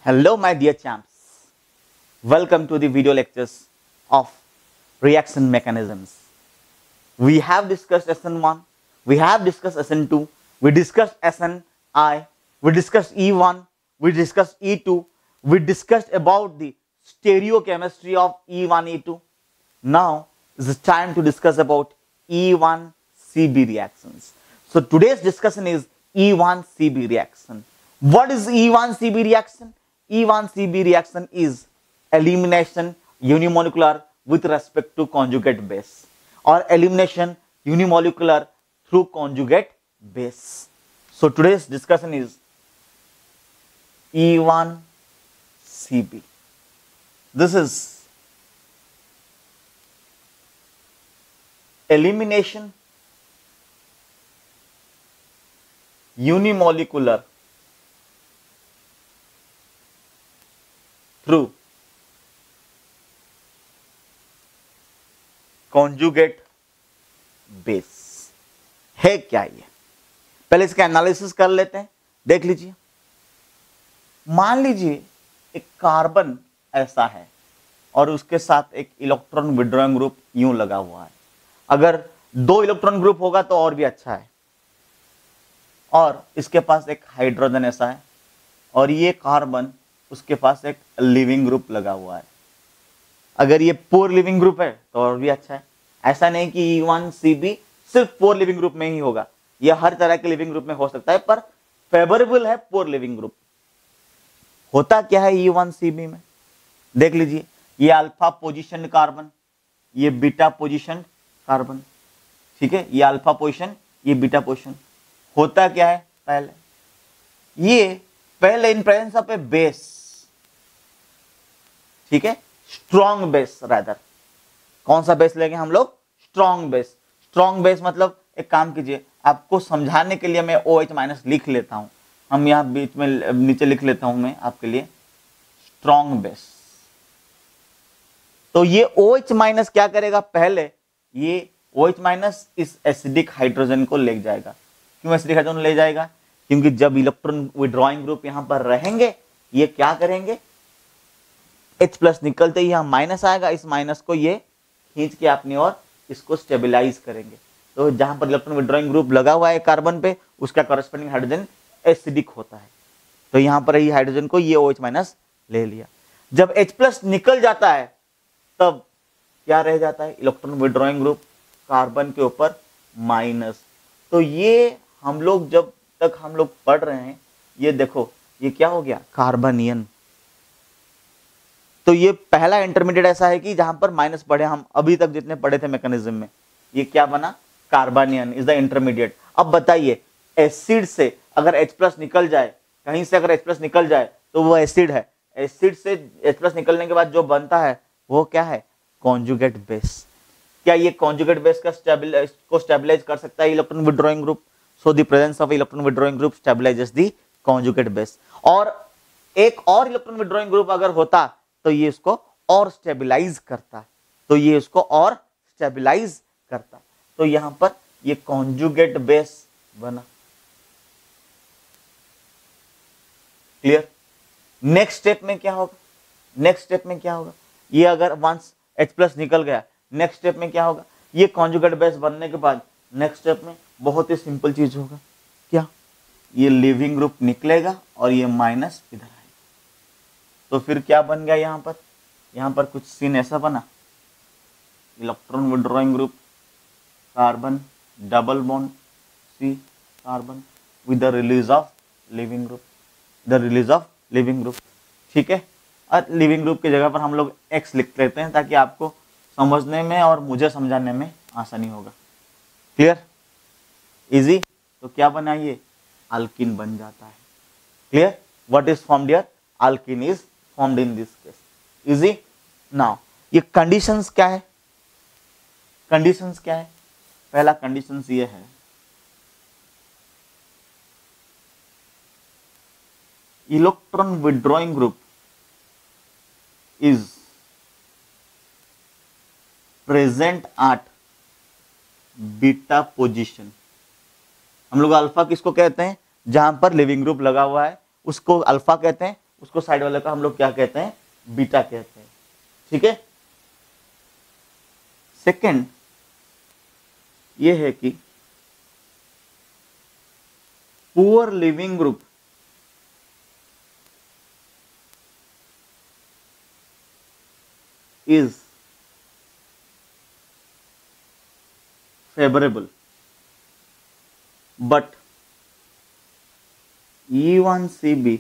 Hello my dear champs, welcome to the video lectures of reaction mechanisms. We have discussed SN1, we have discussed SN2, we discussed SNI, we discussed E1, we discussed E2, we discussed about the stereochemistry of E1, E2. Now is the time to discuss about E1CB reactions. So today's discussion is E1CB reaction. What is E1CB reaction? E1CB reaction is elimination unimolecular with respect to conjugate base or elimination unimolecular through conjugate base. So today's discussion is E1CB. This is elimination unimolecular through conjugate base है क्या ये? पहले इसका analysis कर लेते हैं, देख लीजिए। मान लीजिए एक कार्बन ऐसा है और उसके साथ एक इलेक्ट्रॉन विड्रॉइंग ग्रुप यूं लगा हुआ है। अगर 2 इलेक्ट्रॉन ग्रुप होगा तो और भी अच्छा है। और इसके पास एक हाइड्रोजन ऐसा है और ये कार्बन उसके पास एक लिविंग ग्रुप लगा हुआ है। अगर ये पोर लिविंग ग्रुप है तो और भी अच्छा है। ऐसा नहीं कि E1CB सिर्फ पोर लिविंग ग्रुप में ही होगा, यह हर तरह के लिविंग ग्रुप में हो सकता है, पर फेवरेबल है पोर लिविंग ग्रुप। होता क्या है E1CB में, देख लीजिए। ये अल्फा पोजीशन कार्बन, ये बीटा पोजीशन कार्बन, ठीक है। ये अल्फा पोजीशन, ये बीटा पोजीशन। होता क्या है, पहले in presence of A base, ठीक है, स्ट्रॉन्ग बेस रादर। कौन सा बेस लेंगे हम लोग? Strong base. स्ट्रॉन्ग बेस मतलब एक काम कीजिए, आपको समझाने के लिए मैं OH माइनस लिख लेता हूं। हम यहां बीच में नीचे लिख लेता हूं मैं आपके लिए, स्ट्रॉन्ग बेस। तो ये OH माइनस क्या करेगा, पहले ये OH माइनस इस एसिडिक हाइड्रोजन को ले जाएगा। क्यों एसिडिक हाइड्रोजन ले जाएगा? क्योंकि जब इलेक्ट्रॉन विड्रॉइंग ग्रुप यहां पर रहेंगे, ये क्या करेंगे, H+ निकलते ही यहां माइनस आएगा, इस माइनस को ये खींच के अपनी ओर इसको स्टेबलाइज करेंगे। तो जहां पर इलेक्ट्रॉन विड्रॉइंग ग्रुप लगा हुआ है कार्बन पे, उसका कॉरेस्पॉन्डिंग हाइड्रोजन एसिडिक होता है। तो यहां पर ये हाइड्रोजन को ये OH माइनस ले लिया। जब H+ निकल जाता है तब क्या रह जाता है, इलेक्ट्रॉन विड्रॉइंग ग्रुप कार्बन के ऊपर माइनस। तो ये हम लोग जब तक हम लोग पढ़ रहे हैं, ये देखो ये क्या हो गया, कार्बनियन। तो ये पहला इंटरमीडिएट ऐसा है कि जहां पर माइनस पढ़े, हम अभी तक जितने पढ़े थे मैकेनिज्म में, ये क्या बना, कार्बनियन इज द इंटरमीडिएट। अब बताइए, एसिड से अगर H+ निकल जाए, कहीं से अगर H+ निकल जाए तो वो एसिड है। एसिड से H+ निकलने के बाद जो बनता है वो क्या है, कॉन्जुगेट बेस। क्या ये कॉन्जुगेट बेस को स्टेबलाइज कर सकता है electron withdrawing group? So the presence of electron withdrawing group stabilises the conjugate base. और एक और इलेक्ट्रॉन विड्रॉइंग ग्रुप अगर होता तो ये इसको और स्टेबलाइज करता, तो ये इसको और स्टेबलाइज करता। तो यहां पर ये कॉन्जुगेट बेस बना। क्लियर? नेक्स्ट स्टेप में क्या होगा, नेक्स्ट स्टेप में क्या होगा, ये अगर वंस H+ निकल गया, नेक्स्ट स्टेप में क्या होगा, ये कॉन्जुगेट बेस बनने के बाद नेक्स्ट स्टेप में बहुत ही सिंपल चीज होगा। क्या, ये लिविंग ग्रुप निकलेगा और ये माइनस इधर आएगा। तो फिर क्या बन गया, यहां पर कुछ सीन ऐसा बना, electron withdrawing group carbon double bond C carbon with the release of leaving group, ठीक है। और लिविंग ग्रुप की जगह पर हम लोग X लिख लेते हैं ताकि आपको समझने में और मुझे समझाने में आसानी होगा। Clear, easy. तो क्या बना, ये अल्किन बन जाता है। Clear, what is formed here, alkene is formed in this case. Easy. Now ये कंडीशंस क्या है, कंडीशंस क्या है, पहला कंडीशंस ये है, electron withdrawing group is present at beta position. हम लोग अल्फा किसको कहते हैं, जहां पर लिविंग ग्रुप लगा हुआ है उसको अल्फा कहते हैं, उसको साइड वाले का हम लोग क्या कहते हैं, बीटा कहते हैं। ठीक है। सेकंड ये है कि poor leaving group is favorable, but E1CB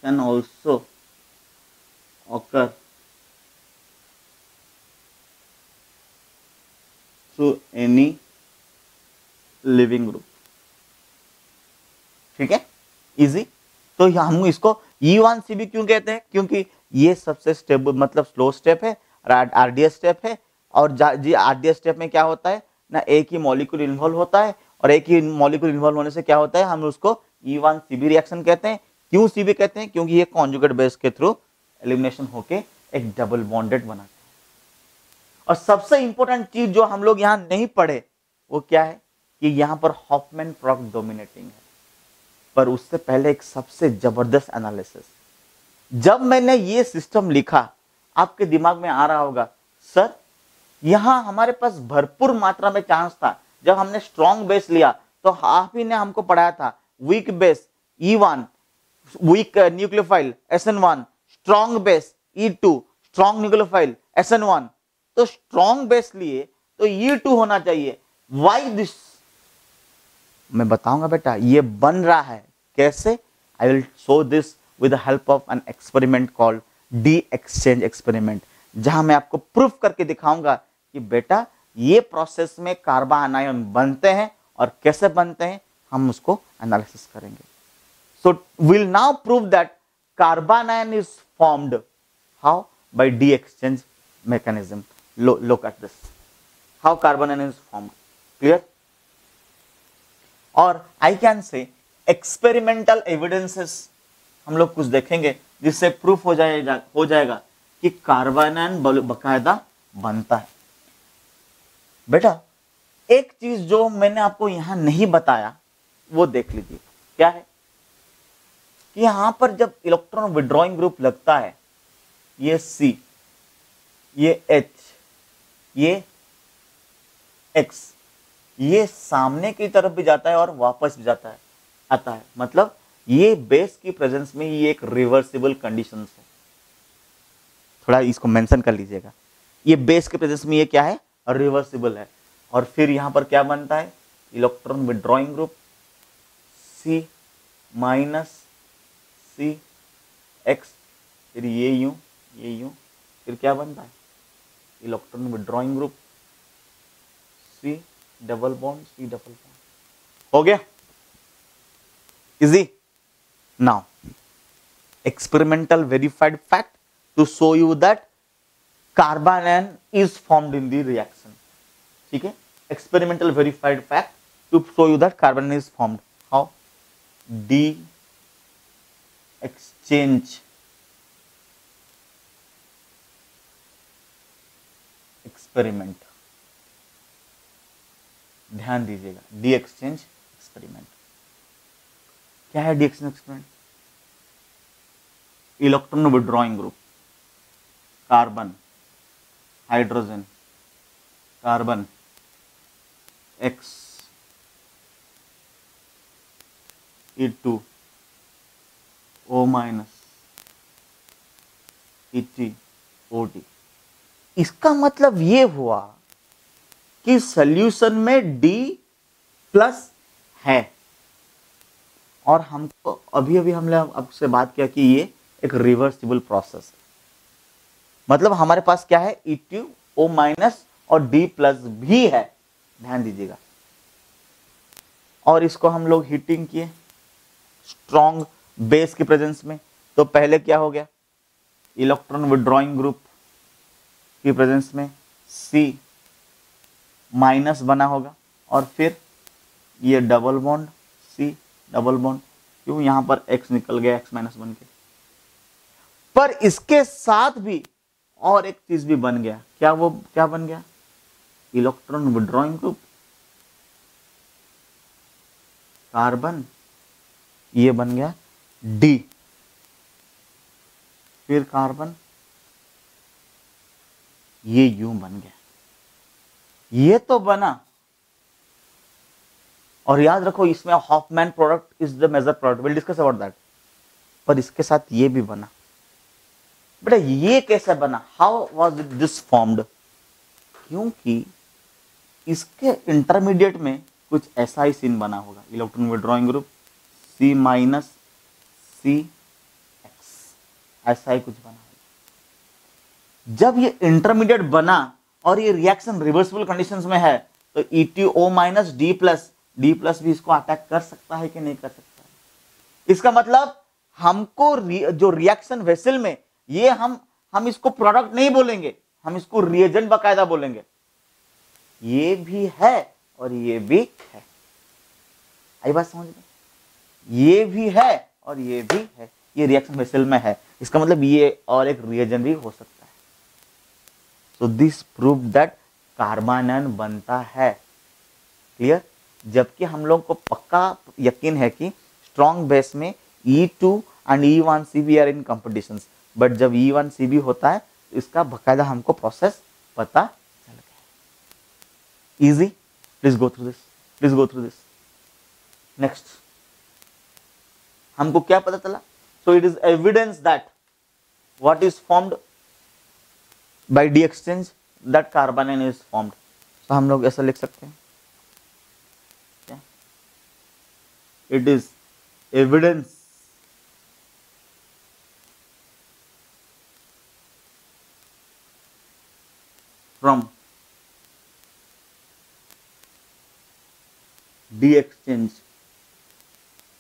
can also occur through any living group। ठीक है, इजी। तो हम इसको E1CB क्यों कहते हैं, क्योंकि ये सबसे स्टेबल मतलब स्लो स्टेप है, आरडीएस स्टेप है। और जी आरडीएस स्टेप में क्या होता है ना, एक ही मॉलिक्यूल इन्वॉल्व होता है, और एक ही मॉलिक्यूल इन्वॉल्व होने से क्या होता है, हम उसको E1CB रिएक्शन कहते हैं। क्यों CB कहते हैं, क्योंकि ये कॉन्जुगेट बेस के थ्रू एलिमिनेशन होके एक डबल बॉन्डेड बनाते हैं। और सबसे इंपॉर्टेंट चीज जो हम लोग यहाँ नहीं पढ़े वो क्या है कि यहाँ पर हॉफमैन प्रोडक्ट डोमिनेटिंग है। पर उससे पहले एक सबसे जबरदस्त एनालिसिस, जब मैंने ये सिस्टम लिखा आपके दिमाग में आ रहा होगा, सर यहां हमारे पास भरपूर मात्रा में चांस था। जब हमने स्ट्रॉन्ग बेस लिया तो आप ही ने हमको पढ़ाया था weak base E1, weak nucleophile SN1, strong base E2, strong nucleophile SN1। तो स्ट्रॉन्ग बेस लिए तो E2 होना चाहिए। व्हाई दिस, मैं बताऊंगा बेटा, ये बन रहा है कैसे। I will show this with the help of an experiment called D exchange experiment, जहां मैं आपको प्रूफ करके दिखाऊंगा कि बेटा ये प्रोसेस में कार्बन आनायन बनते हैं और कैसे बनते हैं, हम उसको एनालिसिस करेंगे। So will now prove that carbon ion is formed how, by D exchange mechanism। look at this, how carbon ion is formed, clear। और I can say experimental evidences हम लोग कुछ देखेंगे जिससे प्रूफ हो जाएगा कि कार्बन आयन बकायदा बनता है। बेटा एक चीज जो मैंने आपको यहां नहीं बताया वो देख लीजिए, क्या है कि यहां पर जब इलेक्ट्रॉन विड्रॉइंग ग्रुप लगता है, ये C, ये H, ये X, ये सामने की तरफ भी जाता है और वापस भी आता है। मतलब ये बेस की प्रेजेंस में ये एक रिवर्सिबल कंडीशन है। थोड़ा इसको मेंशन कर लीजिएगा, ये बेस के प्रेजेंस में ये क्या है, रिवर्सिबल है। और फिर यहां पर क्या बनता है, electron withdrawing group C minus CX, फिर ये यूं, फिर क्या बनता है, electron withdrawing group C double bond C double bond. हो गया, easy. Now, experimental verified fact to show you that carbon ion is formed in the reaction। ठीक है, experimental verified fact to show you that carbon ion is formed। How? D exchange experiment। ध्यान दीजिएगा, D exchange experiment क्या है। D exchange experiment, electron withdrawing group carbon, hydrogen, carbon X, E2, O minus, ET, OD। इसका मतलब ये हुआ कि solution में D प्लस है। और हमको अभी हमने आपसे बात किया कि ये एक रिवर्सिबल प्रोसेस है। मतलब हमारे पास क्या है, E2, O माइनस और D प्लस भी है, ध्यान दीजिएगा। और इसको हम लोग हीटिंग किए स्ट्रॉन्ग बेस की प्रेजेंस में, तो पहले क्या हो गया, इलेक्ट्रॉन विड्रॉइंग ग्रुप की प्रेजेंस में C माइनस बना होगा, और फिर ये double bond C double bond, क्यों यहां पर X निकल गया, X माइनस बन के। पर इसके साथ भी और एक चीज भी बन गया, क्या बन गया, इलेक्ट्रॉन विड्रॉइंग ग्रुप कार्बन, ये बन गया D फिर कार्बन, ये यूं बन गया, ये तो बना। और याद रखो इसमें Hofmann product is the major product, will discuss about that. पर इसके साथ ये भी बना। बेटा ये कैसे बना, हाउ वाज दिस फॉर्म्ड? क्योंकि इसके इंटरमीडिएट में कुछ ऐसा ही सीन बना होगा, electron withdrawing group C minus C X, ऐसा ही कुछ बना होगा। जब ये इंटरमीडिएट बना और ये रिएक्शन रिवर्सिबल कंडीशंस में है, तो ETO माइनस D प्लस भी इसको अटैक कर सकता है कि नहीं कर सकता है? इसका मतलब हमको जो रिएक्शन वेसल में, ये हम इसको प्रोडक्ट नहीं बोलेंगे, हम इसको रिएजेंट बाकायदा बोलेंगे। ये भी है और ये भी है, आई बात समझ में? ये भी है और ये भी है, ये रिएक्शन वेसल में है, इसका मतलब ये और एक रिएजेंट भी हो सकता है। So this prove that carbon ion बनता है। क्लियर? जबकि हम लोग को पक्का यकीन है कि स्ट्रॉन्ग बेस में E2 and E1CB are in competitions, but जब E1CB होता है इसका बकायदा हमको प्रोसेस पता चल गया। Easy? Please go through this, next. हमको क्या पता चला? So it is evidence that what is formed by D exchange, that carbon ion is formed. तो हम लोग ऐसा लिख सकते हैं, it is evidence from D exchange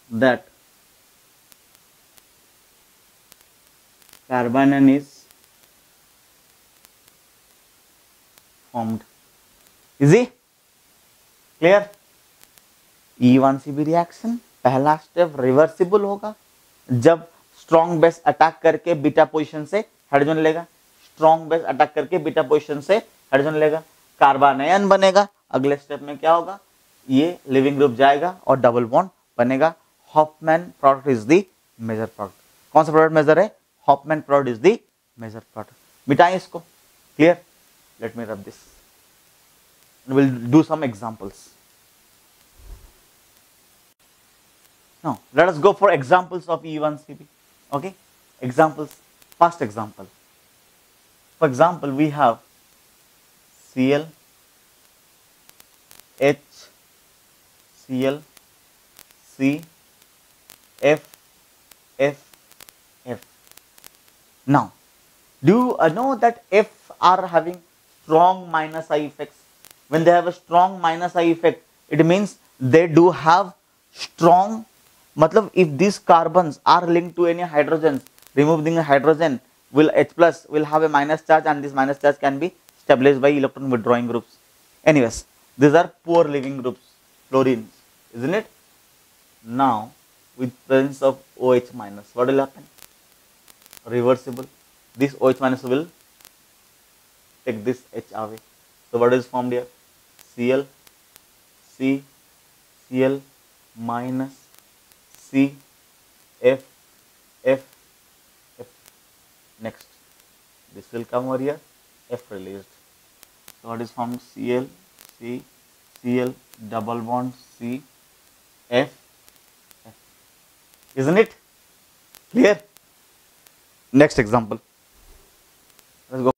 that carbon ion is formed. Easy? Clear? E1CB reaction पहला step reversible होगा, जब स्ट्रॉन्ग बेस अटैक करके बीटा पोजीशन से हाइड्रोजन लेगा, स्ट्रॉन्ग बेस अटैक करके बीटा पोजीशन से हाइड्रोजन लेगा, कार्बन आयन बनेगा। अगले स्टेप में क्या होगा, ये लिविंग ग्रुप जाएगा और डबल बॉन्ड बनेगा। Hofmann product is the major product. कौन सा प्रोडक्ट मेजर है? Hofmann product is the major product. मिटाएं इसको। Clear? Let me rub this, will do some examples. Now, let us go for examples of E1CB. Okay, examples. First example. For example, we have Cl, H, Cl, C, F, F, F. Now, do you know that F are having strong minus I effects? When they have a strong minus I effect, it means they do have strong, मतलब if these carbons are linked to any hydrogens, removing a hydrogen will H plus will have a minus charge, and this minus charge can be stabilized by electron withdrawing groups. Anyways, these are poor leaving groups, fluorines, isn't it? Now, with presence of OH minus, what will happen? Reversible. This OH minus will take this H away. So what is formed here? Cl, C, Cl minus C, F, F, F. Next, this will come over here, F released. So what is formed? Cl, C, Cl, double bond C, F, F. Isn't it clear? Next example. Let's go.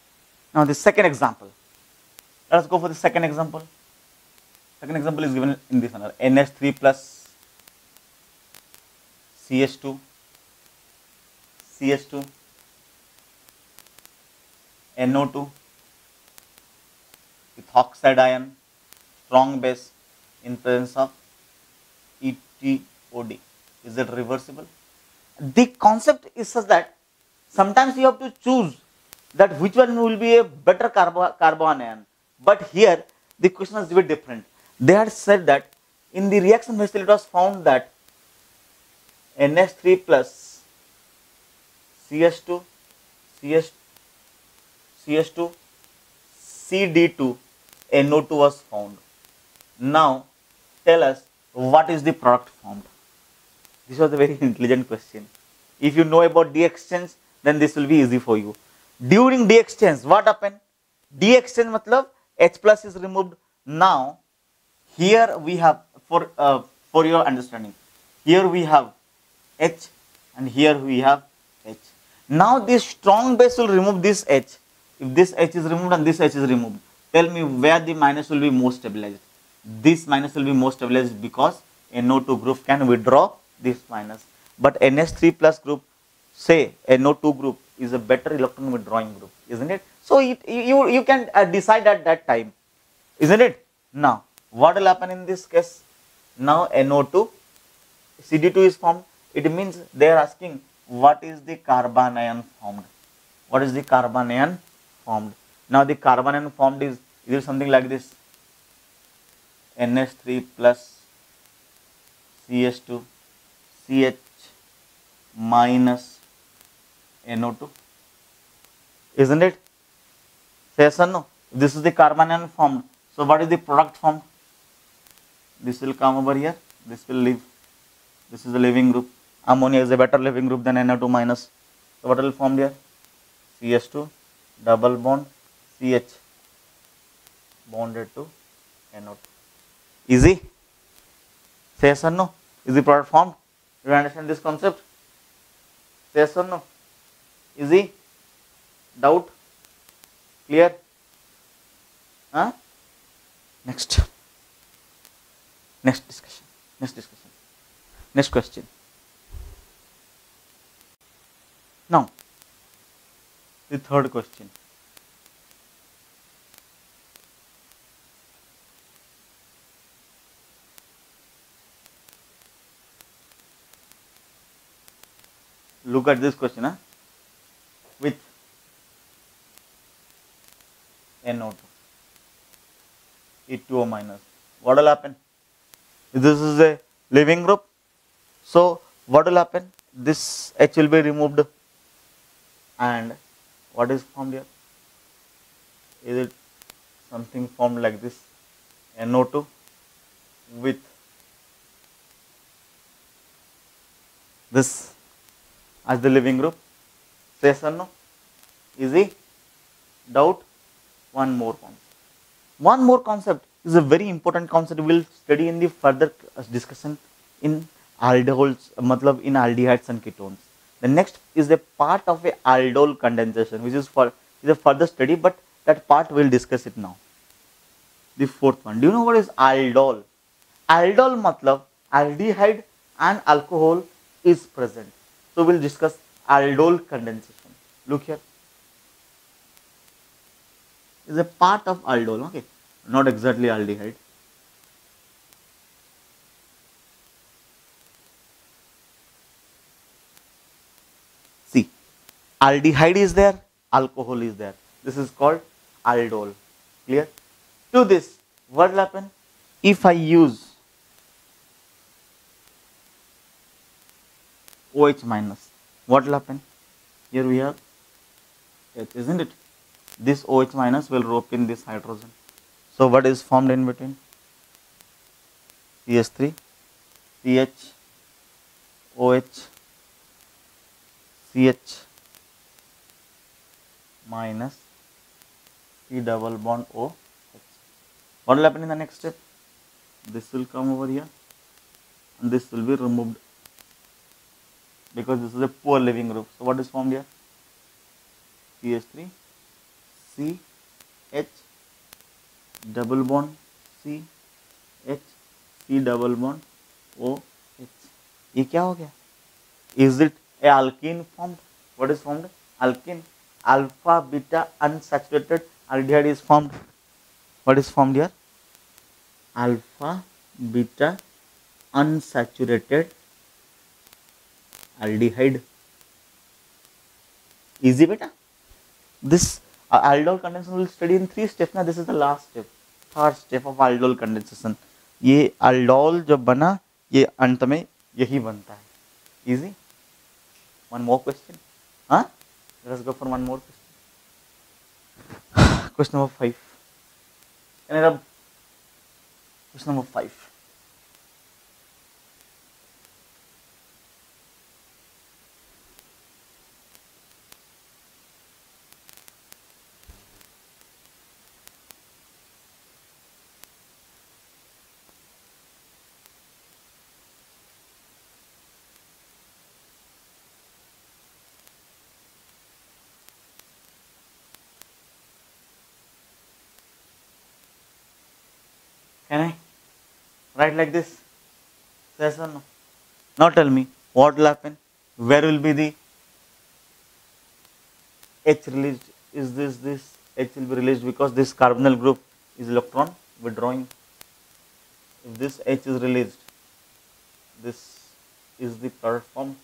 Now the second example. Let us go for the second example. Second example is given in this manner: NH3 plus CH2, CH2, NO2 with oxide ion, strong base in presence of ETOD. Is it reversible? The concept is such that sometimes you have to choose that which one will be a better carbon ion. But here the question is a bit different. They had said that in the reaction vessel it was found that NH3 plus CH2, CH2, CD2, NO2 was found. Now, tell us what is the product formed. This was a very intelligent question. If you know about D exchange, then this will be easy for you. During D exchange, what happened? D exchange matlab H plus is removed. Now here we have, for your understanding, here we have H and here we have H. Now this strong base will remove this H. If this H is removed and this H is removed, tell me where the minus will be more stabilized. This minus will be more stabilized because NO2 group can withdraw this minus. But NH3 plus group, say NO2 group, is a better electron withdrawing group, isn't it? So you can decide at that time, isn't it? Now what will happen in this case? Now NO2, CD2 is formed. It means they are asking what is the carbon ion formed. What is the carbon ion formed? Now the carbon ion formed is either something like this: NH3 plus CH2 CH minus NO2, isn't it? Yes or no? This is the carbon ion formed. So what is the product formed? This will come over here. This will leave. This is the leaving group. Ammonia is a better leaving group than NO2 minus. So what will form here? CH2 double bond CH bonded to NO2. Easy? Say yes or no? Is the product formed? Do you understand this concept? Say yes or no? Easy? Doubt? Clear? Huh? Next. Next discussion. Next discussion. Next question. Now, the third question. Look at this question, huh? With NO2, E2O minus. What will happen? This is a leaving group. So what will happen? This H will be removed, and what is formed here? Is it something formed like this? NO2 with this as the leaving group. Say yes or no? Easy? Doubt? One more concept. One more concept is a very important concept we will study in the further discussion in aldehydes, matlab in aldehydes and ketones. The next is a part of a aldol condensation, which is a further study, but that part we will discuss it now. The fourth one. Do you know what is aldol? Aldol matlab aldehyde and alcohol is present. So we will discuss aldol condensation. Look here. Is a part of aldol, okay? Not exactly aldehyde. See, aldehyde is there, alcohol is there. This is called aldol. Clear? To this, what will happen? If I use OH minus, what will happen? Here we have H, isn't it? This OH minus will rope in this hydrogen. So what is formed in between? CH3, CH, OH, CH minus C double bond OH. What will happen in the next step? This will come over here and this will be removed because this is a poor leaving group. So what is formed here? CH3, C, H, double bond C, H, C double bond O, H. ये क्या हो गया? Is it a alkene formed? What is formed? Alkene. Alpha beta unsaturated aldehyde is formed. What is formed here? Alpha beta unsaturated aldehyde. Easy beta. This aldol condensation will study in 3 steps. Now this is the last step, third step of aldol condensation. ये aldol जब बना ये अंत में यही बनता है. Easy. One more question. Huh? Let us go for one more question. Question number 5. Can I rub? Question number 5. Write like this. Yes or no? Now tell me what will happen. Where will be the H released? Is this H will be released because this carbonyl group is electron withdrawing. If this H is released, this is the product form,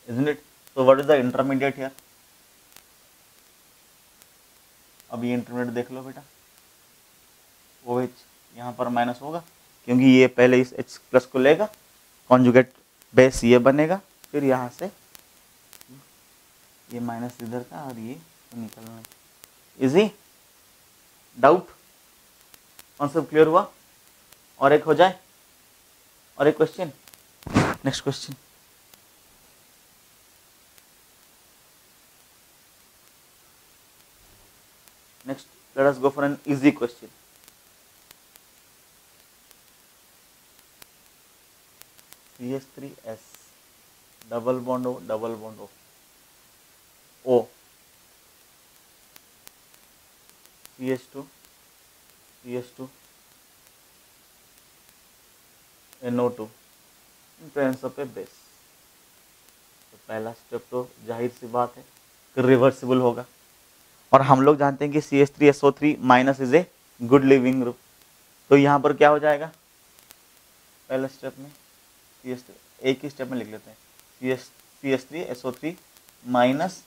isn't it? So what is the intermediate here? अब ये intermediate देख लो बेटा, OH यहाँ पर minus होगा क्योंकि ये पहले इस H प्लस को लेगा, कॉन्जुगेट बेस ये बनेगा, फिर यहाँ से ये माइनस इधर का और ये निकलना। इजी? डाउट? कॉन्सेप्ट क्लियर हुआ? और एक हो जाए, और एक question. Next question. Next, let us go for an easy question. CH3S, double bond O, double bond O. O, CH2, CH2, NO2, presence of A base. तो पहला स्टेप तो जाहिर सी बात है कि रिवर्सिबल होगा, और हम लोग जानते हैं कि CH3SO3 minus is a good leaving group. तो यहाँ पर क्या हो जाएगा पहले स्टेप में, एक ही स्टेप में लिख लेते हैं, CH3SO3 माइनस,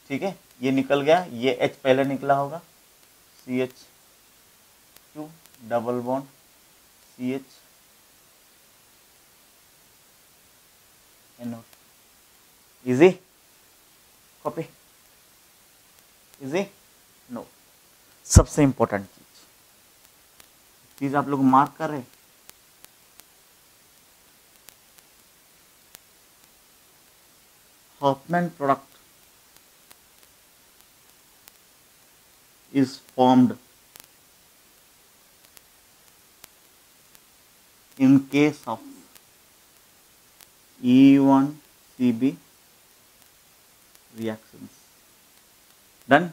ठीक है, ये निकल गया, ये H पहले निकला होगा, CH2 double bond CH NO। Easy? Copy? Easy? No. सबसे इंपॉर्टेंट चीज आप लोग मार्क कर रहे हैं, Hofmann product is formed in case of E1CB reactions. Done.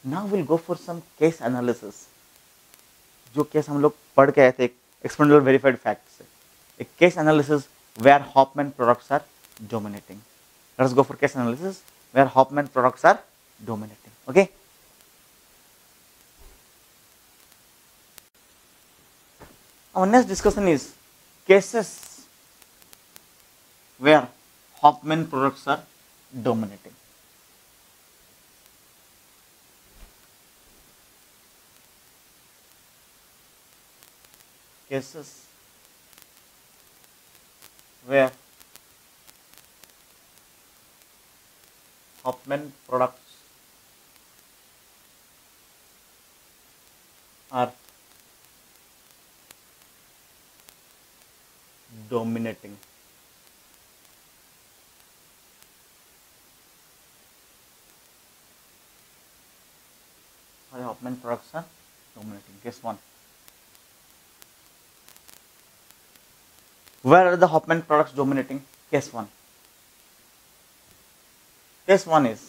Now we'll go for some case analysis. जो केस हम लोग पढ़ के आए थे एक्सपेरिमेंटल वेरीफाइड फैक्ट से, एक case analysis where Hofmann products are dominating. Let's go for case analysis where Hofmann products are dominating. Okay, our next discussion is cases where Hofmann products are dominating. Cases where Hofmann products are dominating. Why Hofmann products are dominating? Case 1. Where are the Hofmann products dominating? Case 1. Case 1 is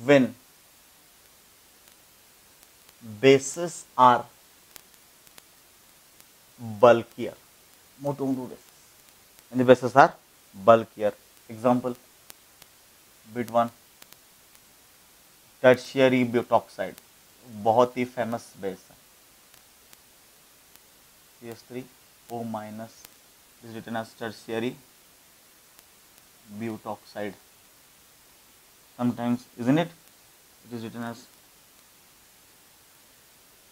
when bases are bulkier. When the bases are bulkier. Example, bit 1, tertiary butoxide, बहुत ही famous base है. CH3O minus is written as tertiary butoxide. Sometimes, isn't it? It is written as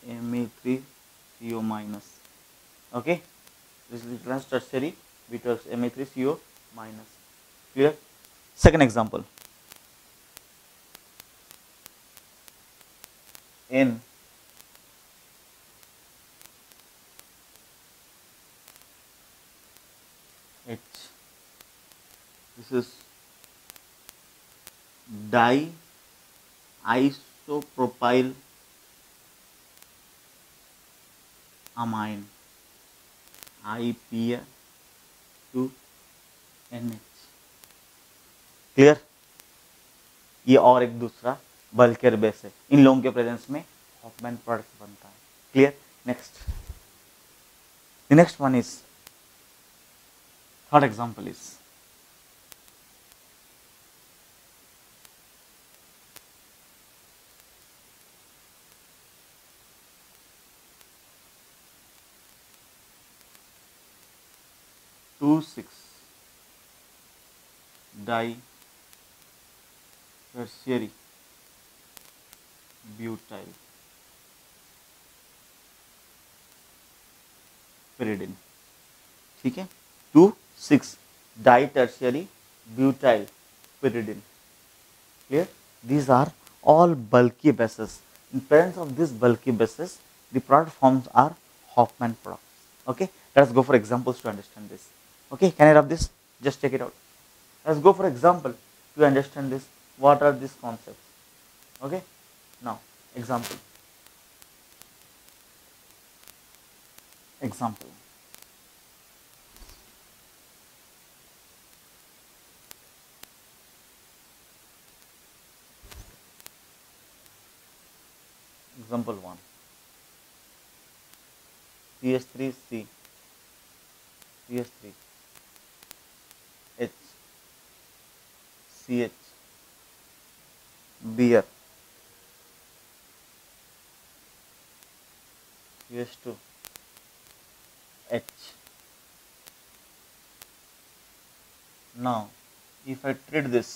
Me3CO minus. Okay, this is written as tertiary butoxide Me3CO minus. Clear? Second example. In H, this is diisopropyl amine, IPA2NH. Clear? ये और एक दूसरा bulkier base है. इन लोगों के presence में Hoffmann product बनता है. Clear? Next, the next one is, third example is, two six di tertiary butyl pyridine. ठीक है, 2,6 di tertiary butyl pyridine. Clear? These are all bulky bases. In presence of these bulky bases, the product forms are Hofmann products. Okay, let us go for examples to understand this. Okay, can I rub this? Just check it out. Let's go for example to understand this. What are these concepts? Okay, now example. Example. Example 1. CH3C, CH3, H, CH, beer, CH2, H. Now, if I treat this,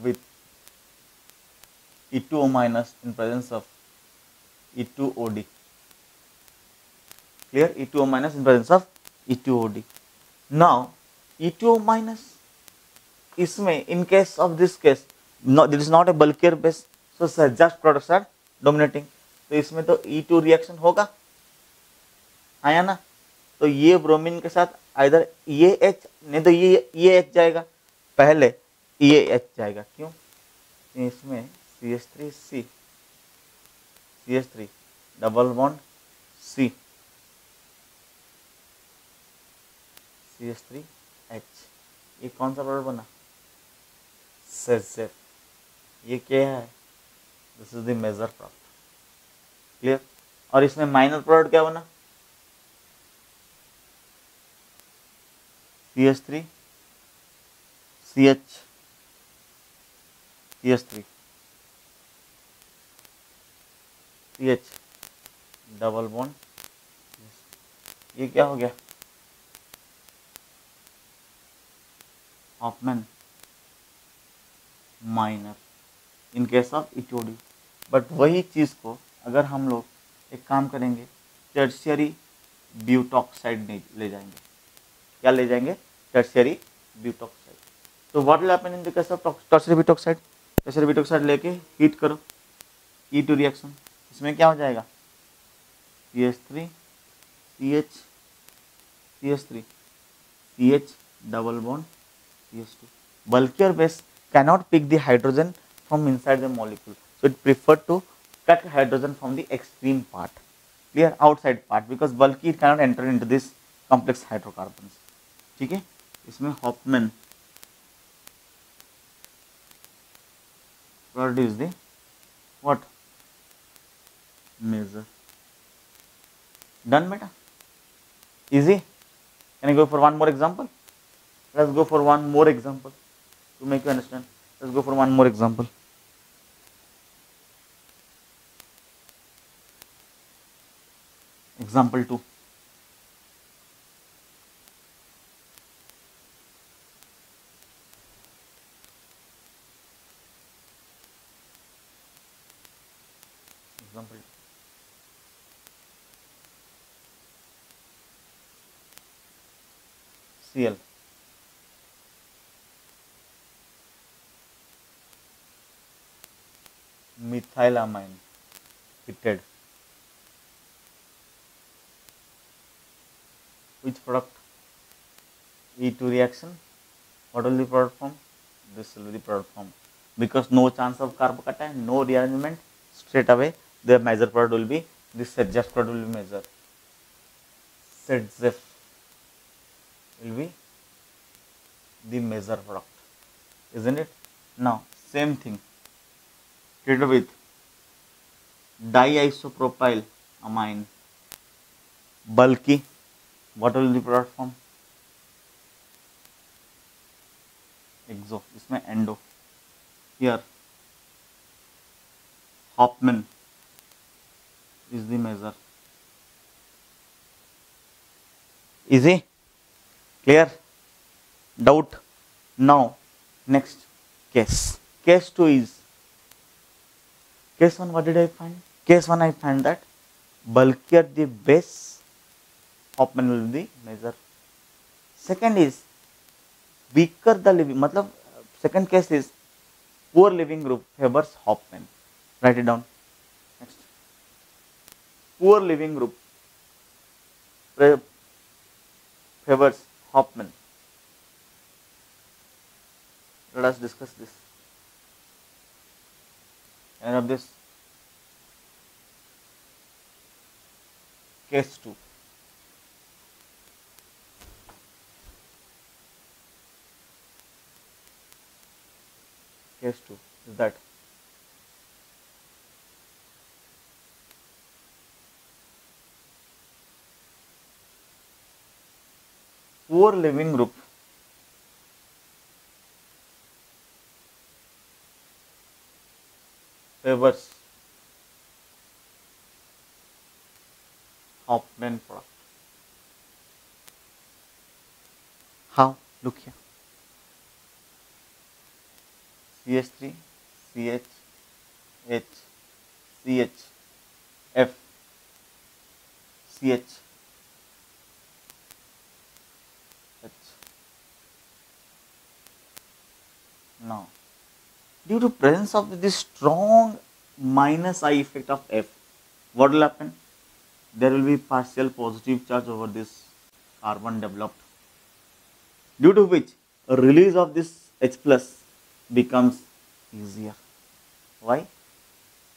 with E2O minus in presence of E2OD, clear? E2O minus in presence of E2OD. Now, E2O minus, इसमें in case of this case, no, this is not a bulkier base, so suggest products are dominating. तो इसमें तो E2 reaction होगा, आया ना? तो ये bromine के साथ इधर ये H नहीं तो ये H जाएगा, पहले ये H जाएगा. क्यों? इसमें CH3C, CH3 double bond C, CH3H. ये कौन सा प्रोडक्ट बना? ZZ. ये क्या है? This is the major product. Clear? और इसमें माइनर प्रोडक्ट क्या बना? CH3, CH, CH3, CH double bond. ये क्या हो गया? Hofmann minor in case of E2OD. But वही चीज़ को अगर हम लोग एक काम करेंगे, टर्शियरी ब्यूटॉक्साइड ले जाएंगे. क्या ले जाएंगे? Tertiary butoxide. तो what will happen in the case of tertiary butoxide? Tertiary butoxide लेके हीट करो, E2 रिएक्शन. इसमें क्या हो जाएगा? CH3, CH, CH3, CH double bond CH2. Bulkier base cannot pick the hydrogen from inside the molecule, so it preferred to cut hydrogen from the extreme part, clear, outside part, because bulky it cannot enter into this complex hydrocarbons. ठीक है, इसमें Hoffmann produce the what? Measure. Done beta? Easy? Can I go for one more example? Let's go for one more example to make you understand. Let's go for one more example. Example 2. Example 2. Cl. Methylamine heated. Which product? E2 reaction. What will the product form? This will be the product form. Because no chance of carb cation, no rearrangement, straight away the major product will be this ZF product will be major. ZF will be the major product, isn't it? Now same thing. treated with diisopropyl amine, bulky, what will the product form? Exo, इसमें endo. Here Hofmann is the measure. Easy? Clear? Doubt? Now next case. Case 2 is, case 1 what did I find? Case 1 I find that bulkier the base, Hofmann will be the measure. Second is weaker the living, matlab second case is poor living group favors Hofmann. Write it down. Next, poor living group favors Hofmann. Let us discuss this. End of this. Case 2. Case 2 is that poor living group favors Hofmann product. How? Look here. CH3, CH, H, CH, F, CH, H. Now, due to presence of this strong minus I effect of F, what will happen? There will be partial positive charge over this carbon developed, due to which a release of this H plus becomes easier. Why?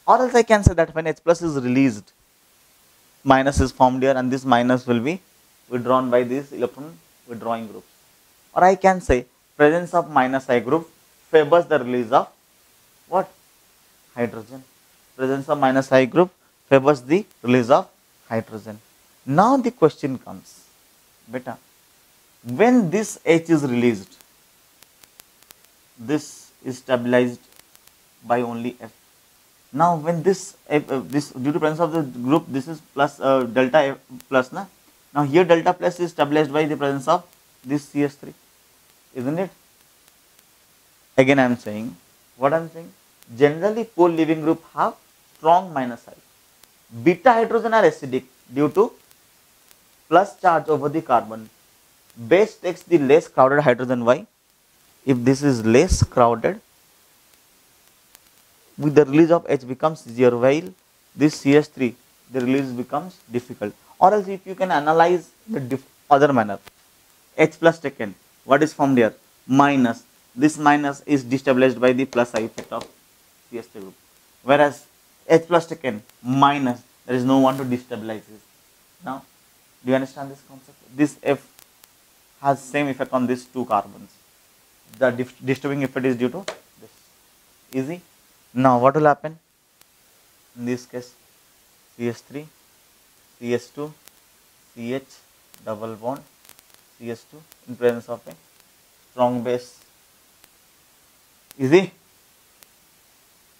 Or else I can say that when H plus is released, minus is formed here and this minus will be withdrawn by these electron withdrawing groups. Or I can say presence of minus I group favors the release of what? Hydrogen. Presence of minus I group favors the release of hydrogen. Now the question comes, beta, when this H is released, this is stabilized by only F. Now when this this due to presence of the group, this is plus delta F plus na. Now here delta plus is stabilized by the presence of this CH3, isn't it? Again I am saying, what I am saying, generally poor living group have strong minus I. Beta hydrogen are acidic due to plus charge over the carbon. Base takes the less crowded hydrogen. Why? If this is less crowded, with the release of H becomes easier, while this CH3, the release becomes difficult. Or else if you can analyze the other manner, H plus taken, what is formed here? Minus. This minus is destabilized by the plus I effect of CH3 group. Whereas H plus taken, minus, there is no one to destabilize this. Now, do you understand this concept? This F has same effect on these two carbons. The disturbing effect is due to this. Easy? Now what will happen? In this case, CH3, CH2, CH, double bond, CH2 in presence of a strong base. Easy?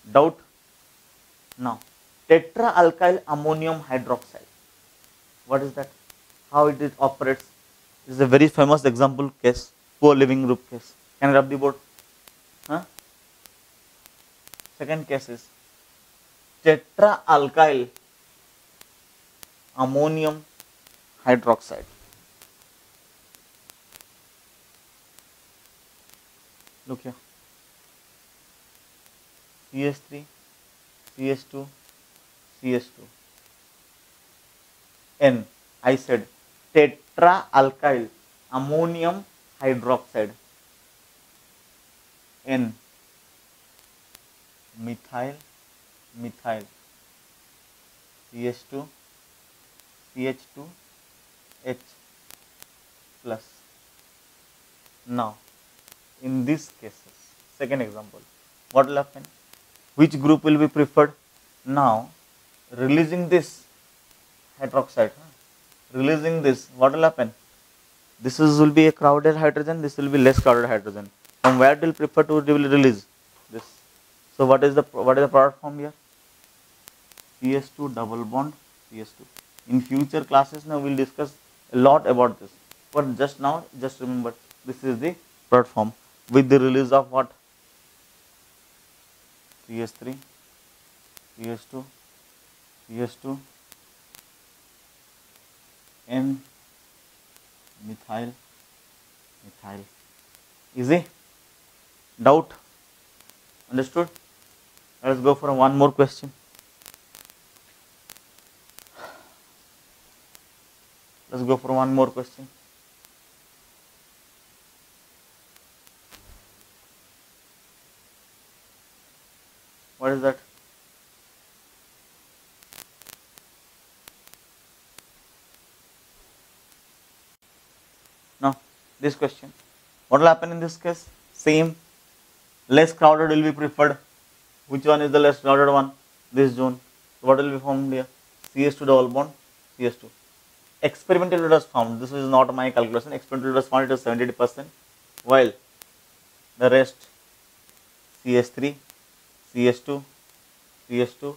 Doubt? Now, tetra alkyl ammonium hydroxide. What is that? How it operates? This is a very famous example case, poor living group case. Can I rub the board? Huh? Second case is tetra alkyl ammonium hydroxide. Look here. CH3, CH2, CH2. N. I said tetra alkyl ammonium hydroxide. N. Methyl, methyl. CH2, CH2, H plus. Now, in these cases, second example, what will happen? Which group will be preferred? Now, releasing this hydroxide, releasing this, what will happen? This will be a crowded hydrogen, this will be less crowded hydrogen. From where it will prefer to release? This. So what is the product form here? CS2 double bond CS2. In future classes now we will discuss a lot about this. But just now, just remember, this is the product form with the release of what? CS3, CS2, CS2, N methyl. Easy? Doubt? Understood? Let us go for one more question. Let's go for one more question. What is that? Now, this question. What will happen in this case? Same. Less crowded will be preferred. Which one is the less crowded one? This zone. So what will be formed here? CS2 double bond, CS2. Experimental rate was found. This is not my calculation. Experimental rate was found, it was 70%. While the rest CS3, CS2, CS2,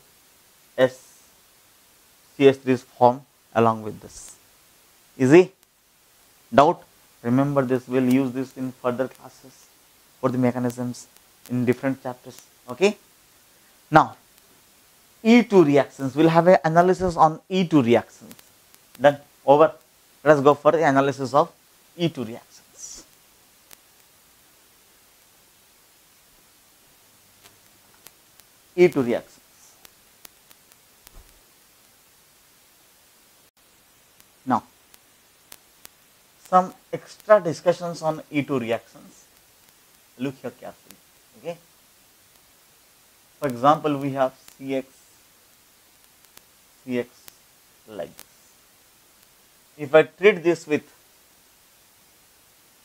CS3 is formed along with this. Easy? Doubt? Remember this, we will use this in further classes for the mechanisms in different chapters. Okay? Now, E2 reactions. We will have an analysis on E2 reactions. Done. Over. Let us go for the analysis of E2 reactions. E2 reactions. Now, some extra discussions on E2 reactions. Look here carefully. Okay. For example, we have CX like this. If I treat this with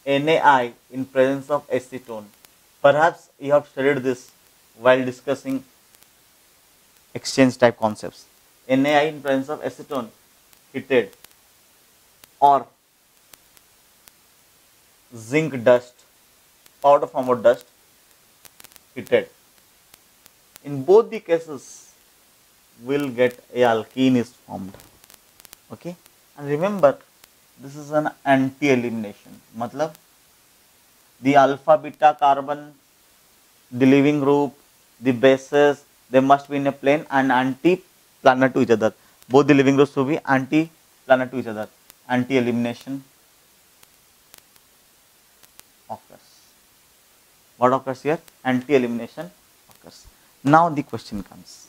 NaI in presence of acetone, perhaps you have studied this while discussing exchange type concepts. NaI in presence of acetone heated, or zinc dust, powder form of dust heated. In both the cases, we'll get a alkene is formed. Okay, and remember, this is an anti-elimination. Matlab, the alpha beta carbon, the leaving group, the bases, they must be in a plane and anti-planar to each other. Both the leaving groups will be anti-planar to each other. Anti-elimination occurs. What occurs here? Anti-elimination occurs. Now the question comes.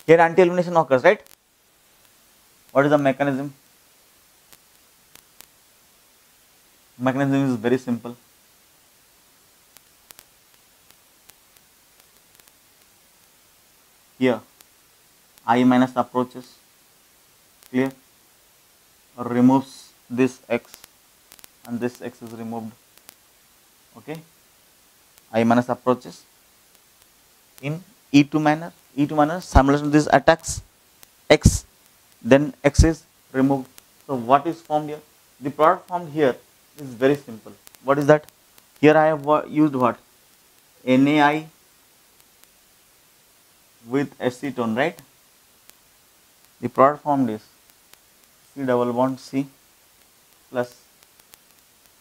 Here anti-elimination occurs, right? What is the mechanism? Mechanism is very simple. Here I minus approaches, clear, or removes this X and this X is removed. Okay, I minus approaches in E2 manner. E2 manner, simulation of these attacks X, then X is removed. So what is formed here? The product formed here is very simple. What is that? Here I have used what? NaI with acetone, right? The product formed is C double bond C plus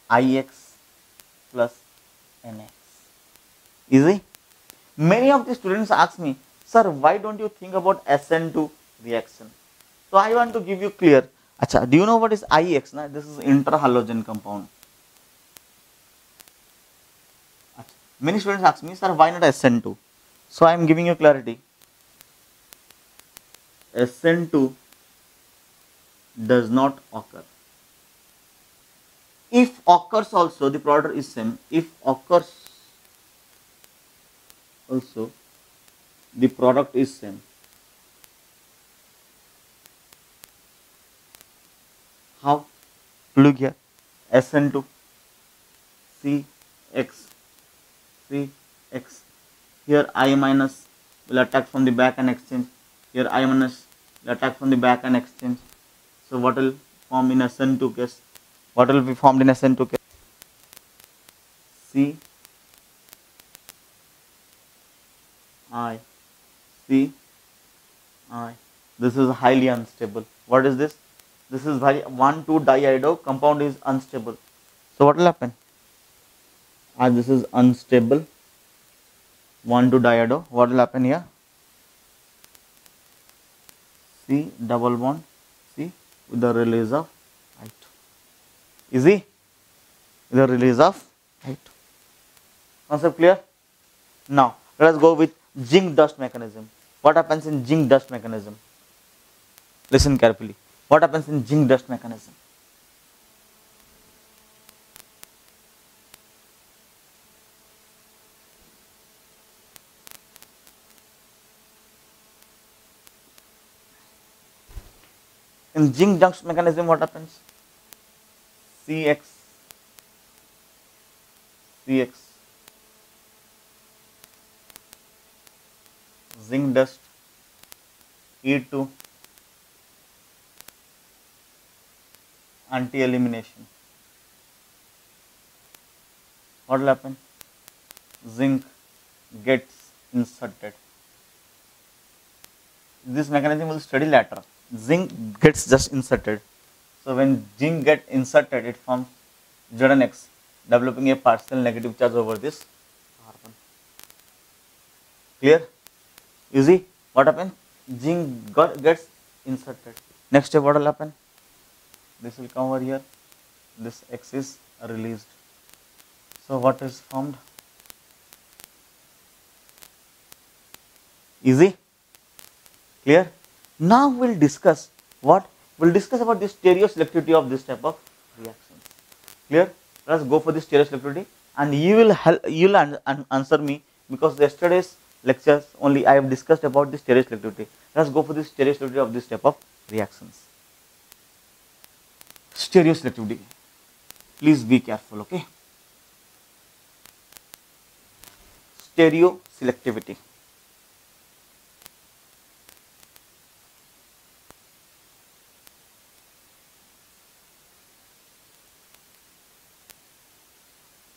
IX plus NX. Easy? Many of the students ask me, sir, why don't you think about SN2 reaction? So I want to give you clear. Acha, do you know what is IX? Na? This is interhalogen compound. Acha. Many students ask me, sir, why not SN2? So I am giving you clarity. SN2 does not occur. If occurs also, the product is same. If occurs also, the product is same. How? Look here, SN2, CX, CX. Here I minus will attack from the back and exchange. Here I minus will attack from the back and exchange. So what will form in SN2 case? What will be formed in SN2 case? C I C I. This is highly unstable. What is this? This is 1,2-diiodo compound is unstable. So what will happen? As this is unstable, 1,2-diiodo. What will happen here? C double bond C with the release of I2. Easy? With the release of I2. Concept clear? Now let us go with zinc dust mechanism. What happens in zinc dust mechanism? Listen carefully. What happens in zinc dust mechanism? In zinc dust mechanism, what happens? CX zinc dust E2 anti-elimination. What will happen? Zinc gets inserted. This mechanism will study later. Zinc gets just inserted. So when zinc gets inserted, it forms ZnX, developing a partial negative charge over this carbon. Clear? Easy? What happens? Zinc gets inserted. Next step, what will happen? This will come over here. This X is released. So what is formed? Easy? Clear? Now we'll discuss what? We'll discuss about the stereoselectivity of this type of reactions. Clear? Let us go for the stereoselectivity, and you will answer me, because yesterday's lectures only I have discussed about the stereoselectivity. Let us go for the stereoselectivity of this type of reactions. Stereoselectivity. Please be careful, okay? Stereoselectivity.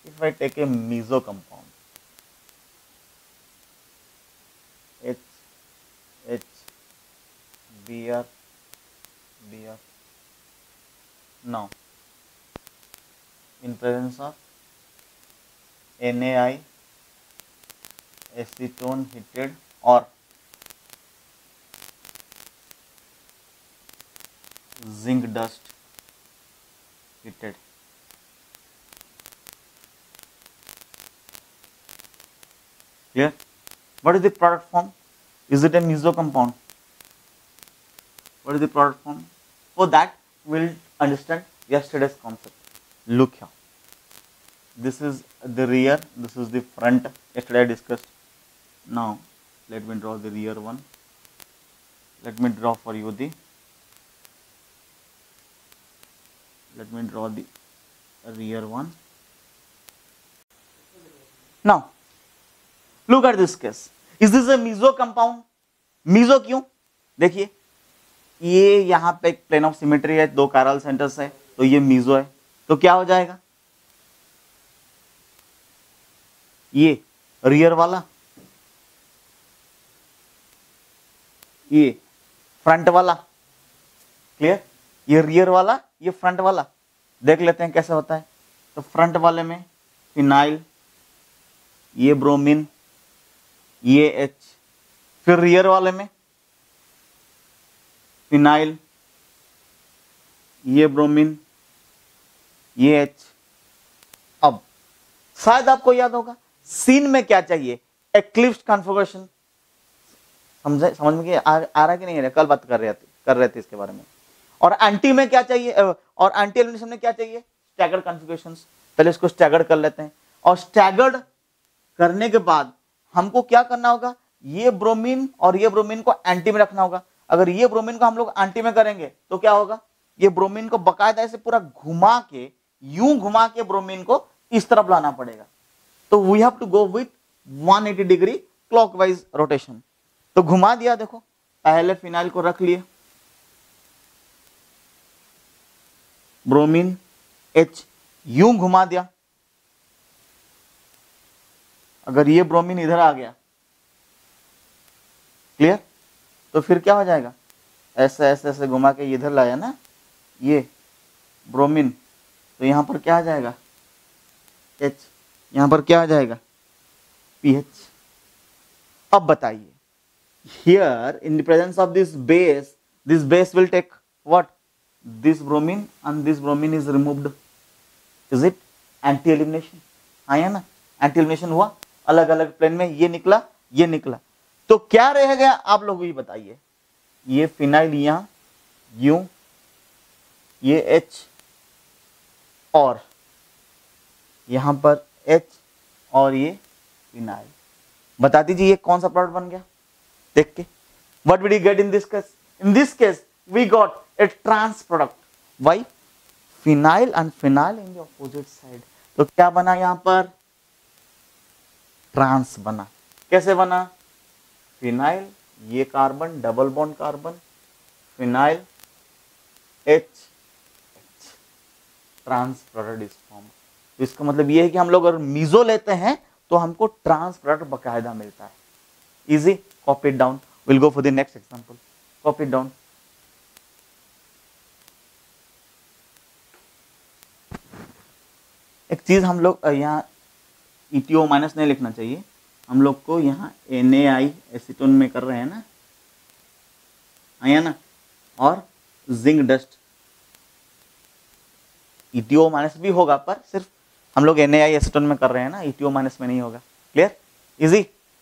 If I take a meso compound, H, Br, now in presence of NaI, acetone heated or zinc dust heated. Clear? What is the product form? Is it a meso compound? What is the product form? For that, we will understand yesterday's concept. Look here. This is the rear, this is the front. Yesterday I discussed. Now, let me draw the rear one. Let me draw for you the. Let me draw the rear one. Now, look at this case. Is this a meso compound? Meso क्यों? देखिए, ये यहाँ पे एक plane of symmetry है, दो chiral centres है, तो ये मीजो है. तो क्या हो जाएगा? ये रियर वाला, ये फ्रंट वाला. क्लियर? ये रियर वाला, ये फ्रंट वाला. देख लेते हैं कैसे होता है. तो फ्रंट वाले में फिनाइल, ये ब्रोमीन, ये H. फिर रियर वाले में फिनाइल, ये ब्रोमीन, ये H. अब शायद आपको याद होगा सीन में क्या चाहिए? Eclipse configuration. समझ में आ रहा है कि नहीं? कल बात कर रहे थे इसके बारे में. और एंटी में क्या चाहिए? और एंटी एलिमिनेशन में क्या चाहिए? Staggered configurations. पहले इसको स्टैगर्ड कर लेते हैं, और स्टैगर्ड करने के बाद हमको क्या करना होगा? ये ब्रोमीन और ये ब्रोमीन को एंटी में रखना होगा. अगर ये ब्रोमीन को हम लोग एंटी में करेंगे तो क्या होगा? ये ब्रोमीन को बकायदा ऐसे पूरा घुमा के, यूं घुमा के ब्रोमीन को इस तरफ लाना पड़ेगा. तो we have to go with 180 degree clockwise rotation. तो घुमा दिया, देखो पहले फिनाइल को रख लिए, ब्रोमीन H यूं घुमा दिया, अगर ये ब्रोमीन इधर आ गया, क्लियर, तो फिर क्या हो जाएगा, ऐसे ऐसे ऐसे घुमा के इधर लाया ना ये ब्रोमीन, तो यहां पर क्या आ जाएगा H, यहां पर क्या आ जाएगा PH। अब बताइए, here in the presence of this base will take what, this bromine and this bromine is removed, is it anti elimination, आया ना, एंटी एलिमिनेशन हुआ, अलग अलग प्लेन में ये निकला ये निकला, तो क्या रह गया आप लोग ही बताइए, ये फिनाइल यहां यूं, ये H और यहां पर H और ये फिनाइल, बता दीजिए ये कौन सा प्रोडक्ट बन गया देख के, what did we get in this case, in this case we got a trans product, why, phenyl and phenyl in the opposite side, तो क्या बना यहां पर ट्रांस बना, कैसे बना, फिनाइल ये carbon double bond carbon, phenyl H trans product is form, तो इसका मतलब ये है कि हम लोग अगर मीजो लेते हैं तो हमको ट्रांस प्रोडक्ट बकायदा मिलता है, easy, copy it down, will go for the next example, copy it down, एक चीज हम लोग यहाँ ETO माइनस नहीं लिखना चाहिए, हम लोग को यहाँ NaI एसीटोन में कर रहे हैं ना, आया ना, और जिंक डस्ट, ETO माइनस भी होगा पर सिर्फ हम लोग NaI एसीटोन में कर रहे हैं ना, ETO माइनस में नहीं होगा, clear, easy,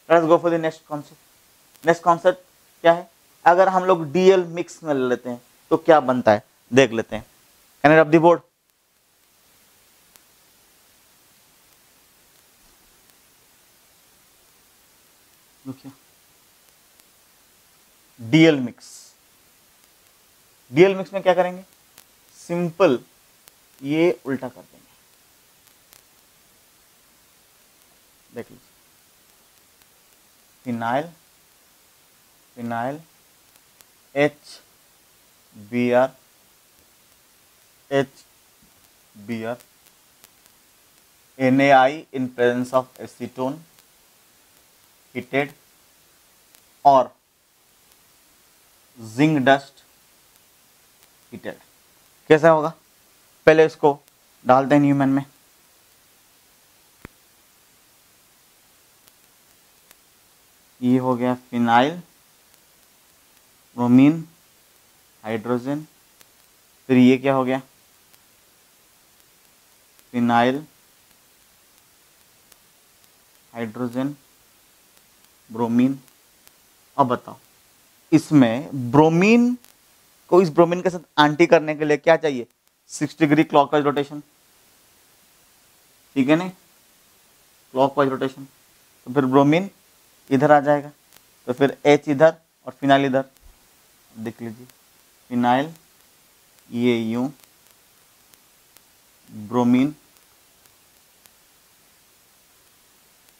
let's go for the next concept, next concept क्या है, अगर हम लोग DL मिक्स में ले लेते हैं तो क्या बनता है देख लेते हैं, can you rub the board, DL mix, DL mix में क्या करेंगे, सिंपल ये उल्टा कर देंगे, देख लीजिए, phenyl phenyl HBr HBr NaI in presence of acetone heated और जिंक डस्ट हीटेड, कैसा होगा, पहले इसको डालते हैं न्यूमैन में, ये हो गया फिनाइल ब्रोमीन हाइड्रोजन, फिर ये क्या हो गया फिनाइल हाइड्रोजन ब्रोमीन, अब बताओ इसमें ब्रोमीन को इस ब्रोमीन के साथ एंटी करने के लिए क्या चाहिए, 6 डिग्री क्लॉकवाइज रोटेशन, ठीक है नहीं, क्लॉकवाइज रोटेशन, तो फिर ब्रोमीन इधर आ जाएगा, तो फिर H इधर और फिनाइल इधर, देख लीजिए फिनाइल ये यूं, bromine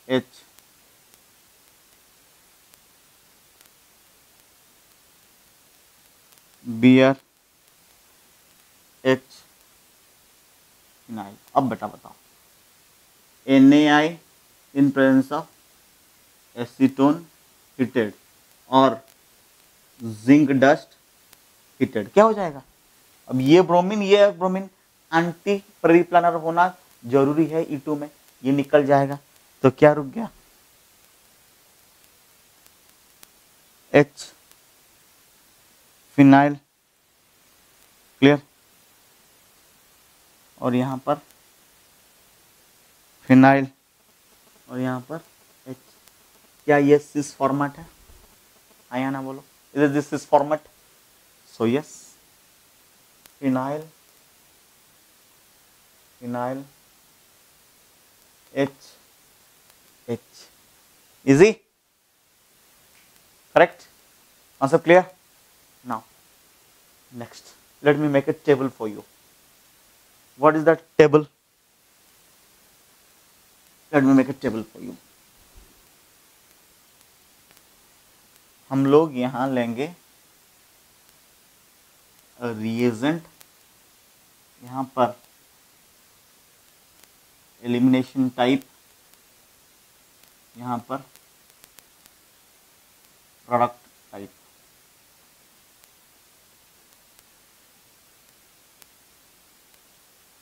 H Br H phenyl, अब बेटा बताओ NaI in presence of acetone heated और जिंक डस्ट हीटेड, क्या हो जाएगा, अब ये ब्रोमीन एंटी परिप्लानर होना जरूरी है E2 में, ये निकल जाएगा, तो क्या रुक गया H फिनाइल, क्लियर, और यहां पर फिनाइल और यहां पर H, क्या ये सिस फॉर्मेट है, आया ना बोलो, is this cis format, so yes phenyl phenyl H H, easy, correct, concept clear, now next let me make a table for you, what is that table, let me make a table for you, हम लोग यहां लेंगे reagent, यहां पर elimination type, यहां पर product type.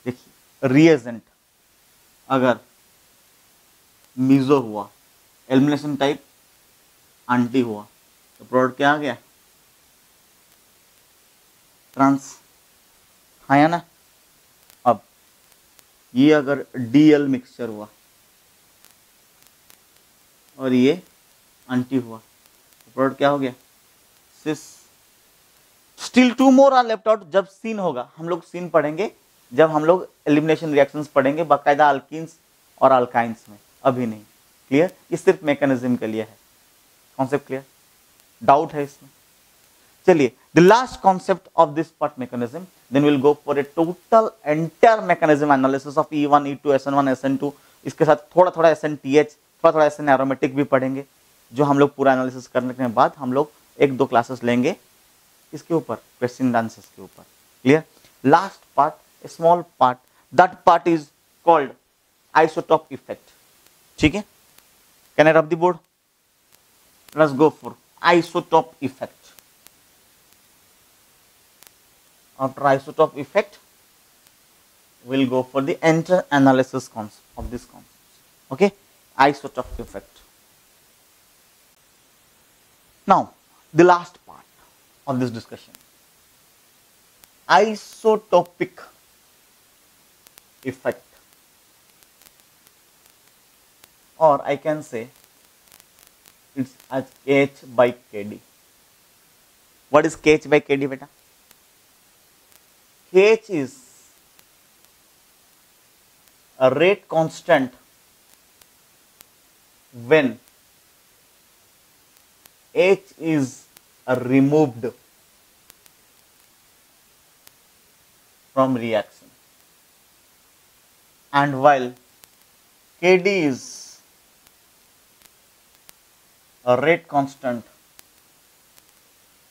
देखिए reagent अगर मीजो हुआ, एलिमिनेशन टाइप आंटी हुआ, तो प्रोडक्ट क्या आ गया, ट्रांस, आया ना। अब ये अगर डीएल मिक्सचर हुआ और ये आंटी हुआ, तो प्रोडक्ट क्या हो गया, cis. Still two more are left out. जब सीन होगा, हम लोग सीन पढ़ेंगे जब हम लोग एलिमिनेशन रिएक्शंस पढ़ेंगे बाकायदा अल्कीन्स और अल्काइंस में, अभी नहीं। क्लियर? ये सिर्फ मैकेनिज्म के लिए है। Concept clear? डाउट है इसमें? चलिए, the last concept of this part mechanism, then will go for a total entire mechanism analysis of E1 E2 SN1 SN2। इसके साथ थोड़ा थोड़ा SNTH, थोड़ा थोड़ा SN एरोमेटिक भी पढ़ेंगे, जो हम लोग पूरा एनालिसिस करने के बाद हम लोग एक दो क्लासेस लेंगे इसके ऊपर, क्वेश्चन आंसर्स के ऊपर। Clear? Last part, A small part, that part is called isotope effect. ठीक है? कैन आई रब the board? Let's go for isotope effect. After isotope effect, we'll go for the entire analysis concept of this concept. Okay, isotope effect. Now, the last part of this discussion, isotopic effect, or I can say it's as H by Kd. What is Kh by Kd, beta? Kh is a rate constant when H is removed from reaction, and while Kd is a rate constant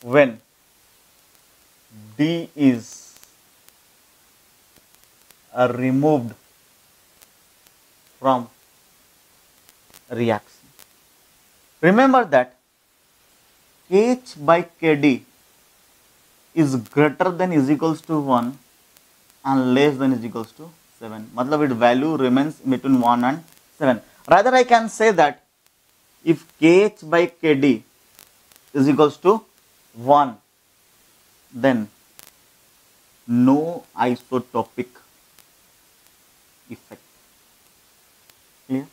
when D is removed from reaction. Remember that Kh by Kd is greater than is equals to 1 and less than is equals to 7. मतलब its value remains between 1 and 7. Rather I can say that if Kh by Kd is equals to 1, then no isotopic effect. Clear?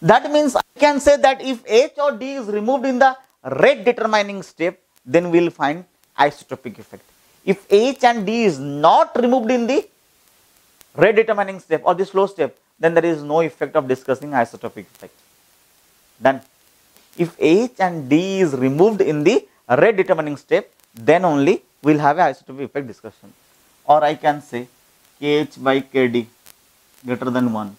That means I can say that if H or D is removed in the rate determining step, then we will find isotopic effect. If H and D is not removed in the rate determining step or the slow step, then there is no effect of discussing isotopic effect. Done. If H and D is removed in the rate determining step, then only we will have a isotopic effect discussion. Or I can say Kh by Kd greater than 1,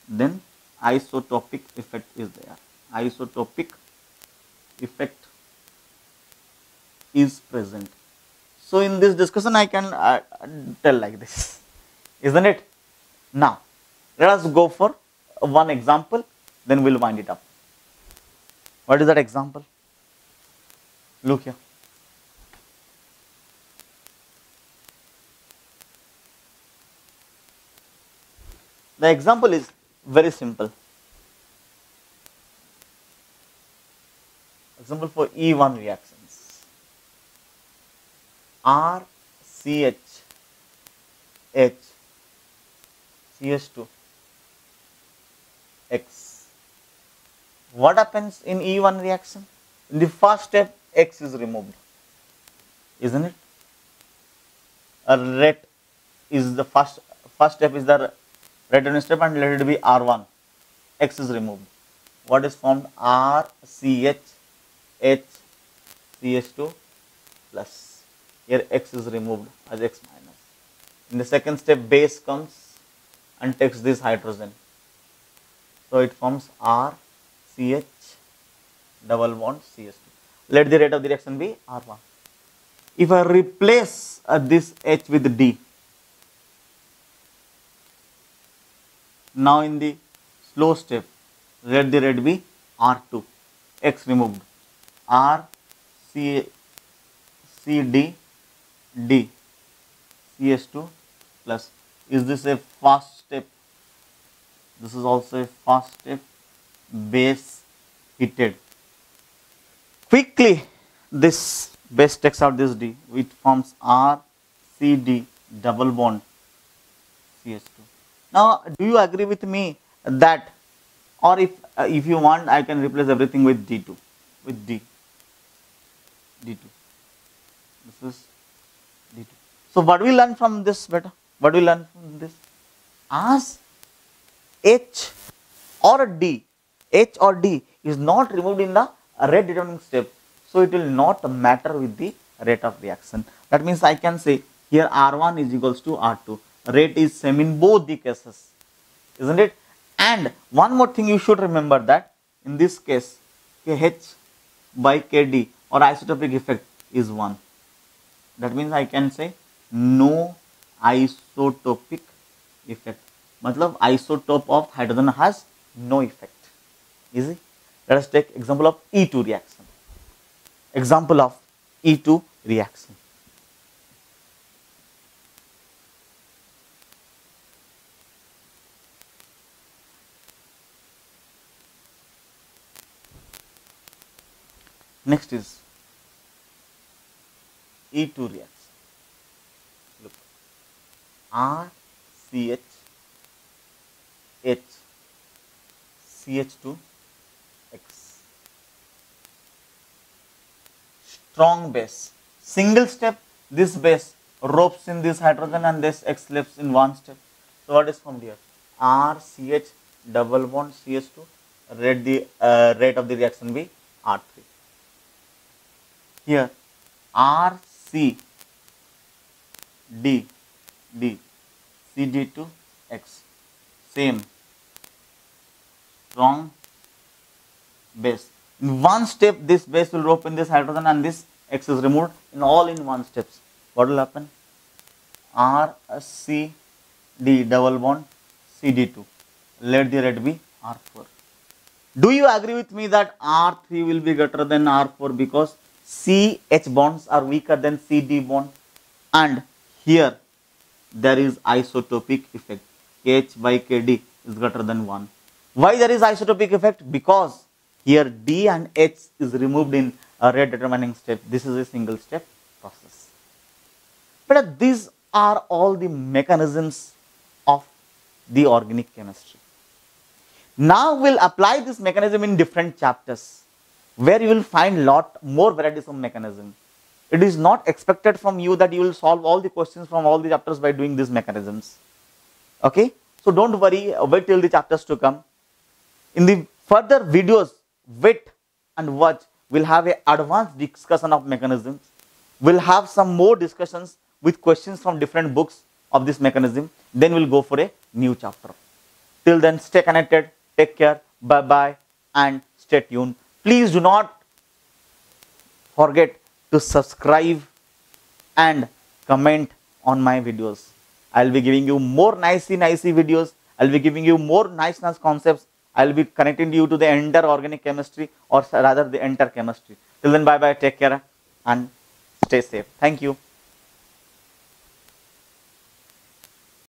then isotopic effect is there. Isotopic effect is present. So in this discussion I can tell like this, isn't it? Now let us go for one example, then we'll wind it up. What is that example? Look here. The example is very simple. Example for E1 reactions. RCH H CH2 X. What happens in E1 reaction? In the first step, X is removed, isn't it? A rate is the first step is the rate step, and let it be R1. X is removed. What is formed? RCH H CH2 plus. Here X is removed as X minus. In the second step, base comes and takes this hydrogen. So it forms RCH double bond CH2. Let the rate of the reaction be R1. If I replace this H with D, now in the slow step, let the rate be R2, X removed, R, C, C, D, D, CS2 plus. Is this a fast step? This is also a fast step, base heated. Quickly, this base takes out this D, it forms R, C, D, double bond, CS2. Now, do you agree with me that, or if you want, I can replace everything with D2, with D, D2. This is D2. So, what we learn from this, beta? What we learn from this? As H or D, H or D is not removed in the rate determining step, so it will not matter with the rate of reaction. That means I can say here R1 is equals to R2. Rate is same in both the cases, isn't it? And one more thing you should remember, that in this case KH by KD or isotopic effect is 1. That means I can say no isotopic effect. Matlab isotope of hydrogen has no effect. Easy. Let us take example of E2 reaction. Example of E2 reaction. Next is E2 reaction. Look, RCH H CH2 X. Strong base. Single step, this base ropes in this hydrogen and this X left in one step. So what is formed here? RCH double bond CH2. Let the rate of the reaction be R3. Here RC D D CD2 X. Same strong base. In one step, this base will rope in this hydrogen and this X is removed in all in one steps. What will happen? RC D double bond CD2. Let the rate be R4. Do you agree with me that R3 will be greater than R4 because CH bonds are weaker than CD bond, and here there is isotopic effect. KH by KD is greater than 1. Why there is isotopic effect? Because here D and H is removed in a rate determining step. This is a single step process. But these are all the mechanisms of the organic chemistry. Now we'll apply this mechanism in different chapters, where you will find lot more varieties of mechanism. It is not expected from you that you will solve all the questions from all the chapters by doing these mechanisms. Okay, so don't worry, wait till the chapters to come. In the further videos, wait and watch. We'll have a advanced discussion of mechanisms. We'll have some more discussions with questions from different books of this mechanism. Then we'll go for a new chapter. Till then, stay connected, take care, bye bye, and stay tuned. Please do not forget to subscribe and comment on my videos. I'll be giving you more nicey videos. I'll be giving you more nice concepts. I'll be connecting you to the entire organic chemistry, or rather the entire chemistry. Till then, bye bye, take care and stay safe. Thank you.